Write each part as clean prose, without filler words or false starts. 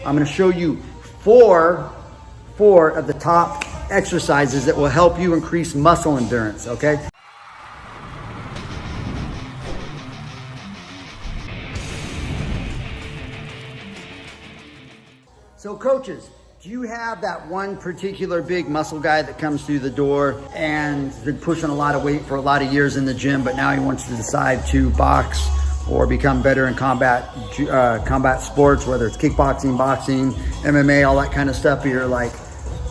I'm gonna show you four of the top exercises that will help you increase muscle endurance, okay? So coaches, do you have that one particular big muscle guy that comes through the door and has been pushing a lot of weight for a lot of years in the gym, but now he wants to decide to box or become better in combat sports, whether it's kickboxing, boxing, MMA, all that kind of stuff, but you're like,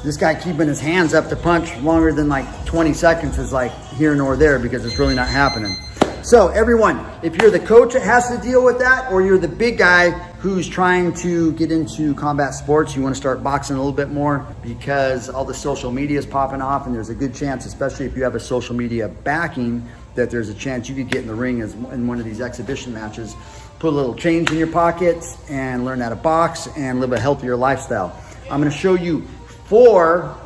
this guy keeping his hands up to punch longer than like 20 seconds is like here nor there because it's really not happening. So everyone, if you're the coach that has to deal with that, or you're the big guy who's trying to get into combat sports, you want to start boxing a little bit more because all the social media is popping off, and there's a good chance, especially if you have a social media backing, that there's a chance you could get in the ring in one of these exhibition matches, put a little change in your pockets and learn how to box and live a healthier lifestyle. I'm going to show you four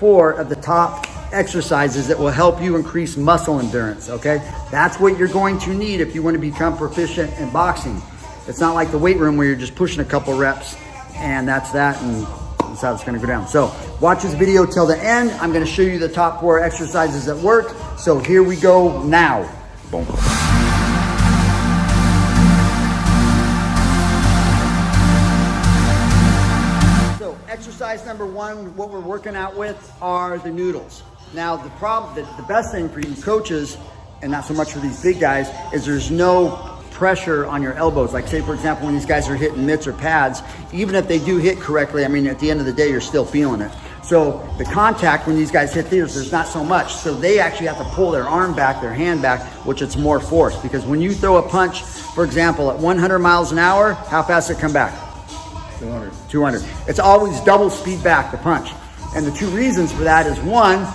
of the top exercises that will help you increase muscle endurance, okay? That's what you're going to need if you want to become proficient in boxing. It's not like the weight room where you're just pushing a couple reps and that's that, and that's how it's going to go down. So watch this video till the end. I'm going to show you the top 4 exercises that work. So here we go now. Boom. So exercise number 1, what we're working out with are the noodles. Now the best thing for you coaches, and not so much for these big guys, is there's no pressure on your elbows. Like say for example, when these guys are hitting mitts or pads, even if they do hit correctly, I mean at the end of the day you're still feeling it. So the contact when these guys hit these, there's not so much. So they actually have to pull their arm back, their hand back, which it's more force. Because when you throw a punch, for example, at 100 miles an hour, how fast does it come back? 200. It's always double speed back, the punch. And the 2 reasons for that is 1,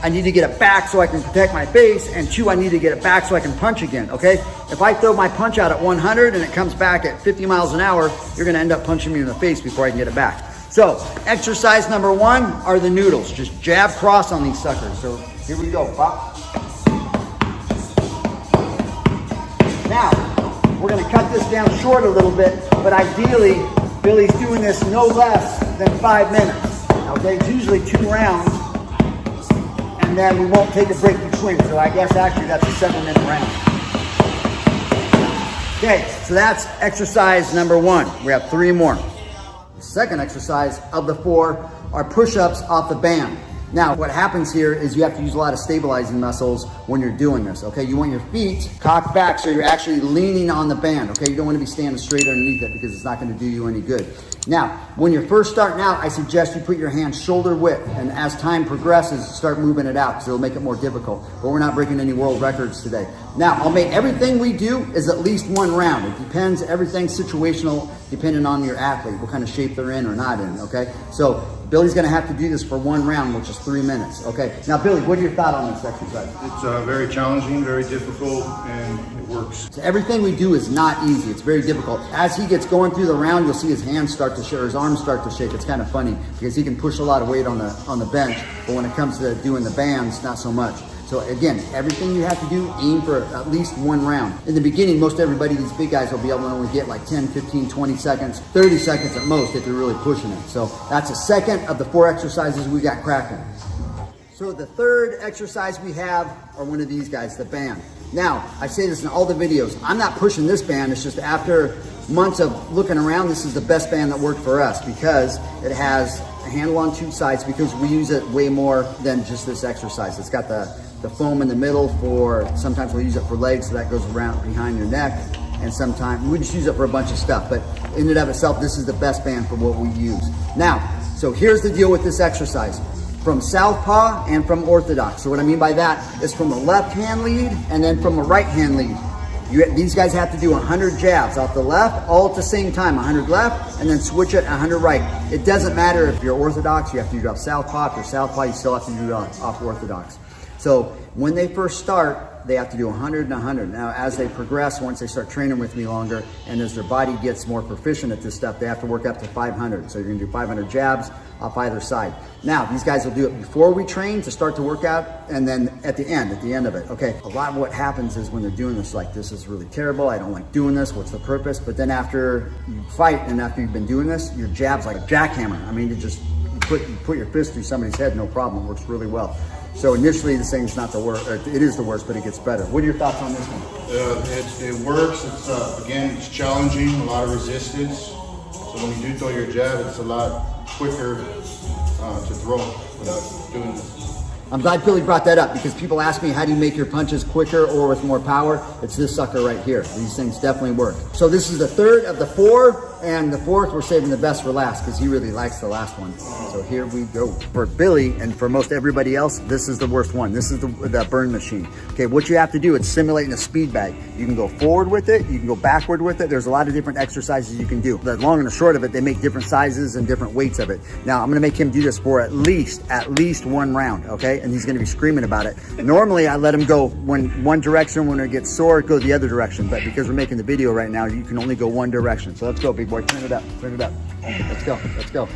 I need to get it back so I can protect my face, and 2, I need to get it back so I can punch again, okay? If I throw my punch out at 100 and it comes back at 50 miles an hour, you're gonna end up punching me in the face before I can get it back. So, exercise number 1 are the noodles. Just jab cross on these suckers. So, here we go, pop. Now, we're gonna cut this down short a little bit, but ideally, Billy's doing this no less than 5 minutes, okay? It's usually 2 rounds. And then we won't take a break between. So I guess actually that's a 7-minute round. Okay, so that's exercise number 1. We have 3 more. The second exercise of the 4 are push-ups off the band. Now, what happens here is you have to use a lot of stabilizing muscles when you're doing this, okay? You want your feet cocked back so you're actually leaning on the band, okay? You don't want to be standing straight underneath it because it's not going to do you any good. Now, when you're first starting out, I suggest you put your hands shoulder width, and as time progresses, start moving it out because it'll make it more difficult. But we're not breaking any world records today. Now, everything we do is at least 1 round. It depends, everything's situational depending on your athlete, what kind of shape they're in or not in, okay? So Billy's gonna have to do this for 1 round, which is 3 minutes, okay? Now, Billy, what are your thoughts on this exercise? It's very challenging, very difficult, and it works. So everything we do is not easy. It's very difficult. As he gets going through the round, you'll see his hands start to shake, or his arms start to shake. It's kind of funny because he can push a lot of weight on the bench, but when it comes to doing the bands, not so much. So again, everything you have to do, aim for at least 1 round. In the beginning, most everybody, these big guys will be able to only get like 10, 15, 20 seconds, 30 seconds at most if they're really pushing it. So that's a second of the 4 exercises we got cracking. So the third exercise we have are one of these guys, the band. Now, I say this in all the videos, I'm not pushing this band, it's just after months of looking around, this is the best band that worked for us because it has a handle on 2 sides because we use it way more than just this exercise. It's got the foam in the middle for, sometimes we'll use it for legs, so that goes around behind your neck, and sometimes we just use it for a bunch of stuff, but in and of itself, this is the best band for what we use. Now, so here's the deal with this exercise. From southpaw and from orthodox. So what I mean by that is from the left hand lead and then from the right hand lead. These guys have to do 100 jabs off the left, all at the same time, 100 left, and then switch it 100 right. It doesn't matter if you're orthodox, you have to do it off southpaw. If you're southpaw, you still have to do it off orthodox. So when they first start, they have to do 100 and 100. Now, as they progress, once they start training with me longer, and as their body gets more proficient at this stuff, they have to work up to 500. So you're gonna do 500 jabs off either side. Now, these guys will do it before we train to start the workout, and then at the end of it, okay? A lot of what happens is when they're doing this, like, this is really terrible, I don't like doing this, what's the purpose? But then after you fight and after you've been doing this, your jab's like a jackhammer. I mean, you put your fist through somebody's head, no problem, it works really well. So initially this thing's not the worst, it is the worst, but it gets better. What are your thoughts on this one? It works. It's again, it's challenging, a lot of resistance. So when you do throw your jab, it's a lot quicker to throw without doing this. I'm glad Billy brought that up because people ask me, how do you make your punches quicker or with more power? It's this sucker right here. These things definitely work. So this is the third of the 4, and the 4th we're saving the best for last because he really likes the last one. So here we go. For Billy and for most everybody else, this is the worst one. This is the burn machine. Okay, what you have to do is simulating a speed bag. You can go forward with it, you can go backward with it. There's a lot of different exercises you can do. The long and the short of it, they make different sizes and different weights of it. Now I'm gonna make him do this for at least 1 round, okay? And he's gonna be screaming about it. Normally I let him go one direction. When it gets sore, go the other direction. But because we're making the video right now, you can only go one direction. So let's go, big boy, turn it up, turn it up. Let's go, let's go.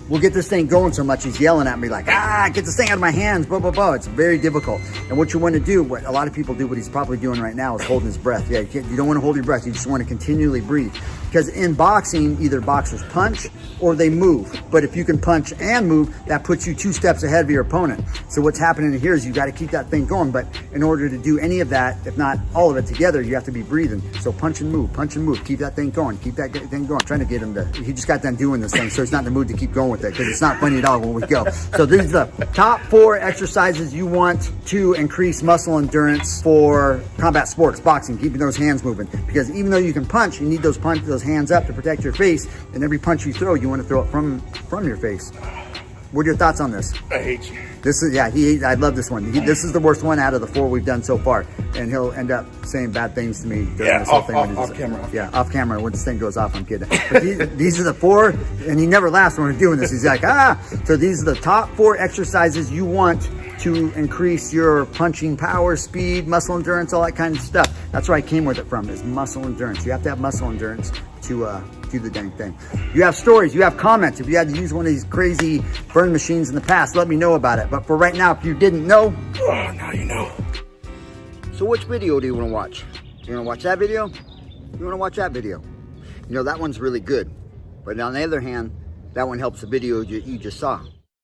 We'll get this thing going so much he's yelling at me like, get this thing out of my hands, blah, blah, blah. It's very difficult. And what you want to do, what a lot of people do, what he's probably doing right now is holding his breath. Yeah, you don't want to hold your breath. You just want to continually breathe. Because in boxing, either boxers punch or they move. But if you can punch and move, that puts you 2 steps ahead of your opponent. So what's happening here is you got to keep that thing going. But in order to do any of that, if not all of it together, you have to be breathing. So punch and move, keep that thing going, keep that thing going. I'm trying to get him to, he just got done doing this thing, so he's not in the mood to keep going with it because it's not funny at all when we go. So these are the top 4 exercises you want to increase muscle endurance for combat sports, boxing, keeping those hands moving. Because even though you can punch, you need those hands up to protect your face, and every punch you throw, you want to throw it from your face. What are your thoughts on this? I hate you. This is, I love this one. This is the worst one out of the 4 we've done so far. And he'll end up saying bad things to me during this whole thing. Off camera. Yeah, off camera. When this thing goes off, I'm kidding. But these are the 4, and he never laughs when we're doing this. He's like, So these are the top 4 exercises you want to increase your punching power, speed, muscle endurance, all that kind of stuff. That's where I came with it from, is muscle endurance. You have to have muscle endurance to do the dang thing. You have stories, you have comments. If you had to use one of these crazy burn machines in the past, let me know about it. But for right now, if you didn't know, now you know. So which video do you want to watch? You want to watch that video? You want to watch that video? You know, that one's really good. But on the other hand, that one helps the video you just saw.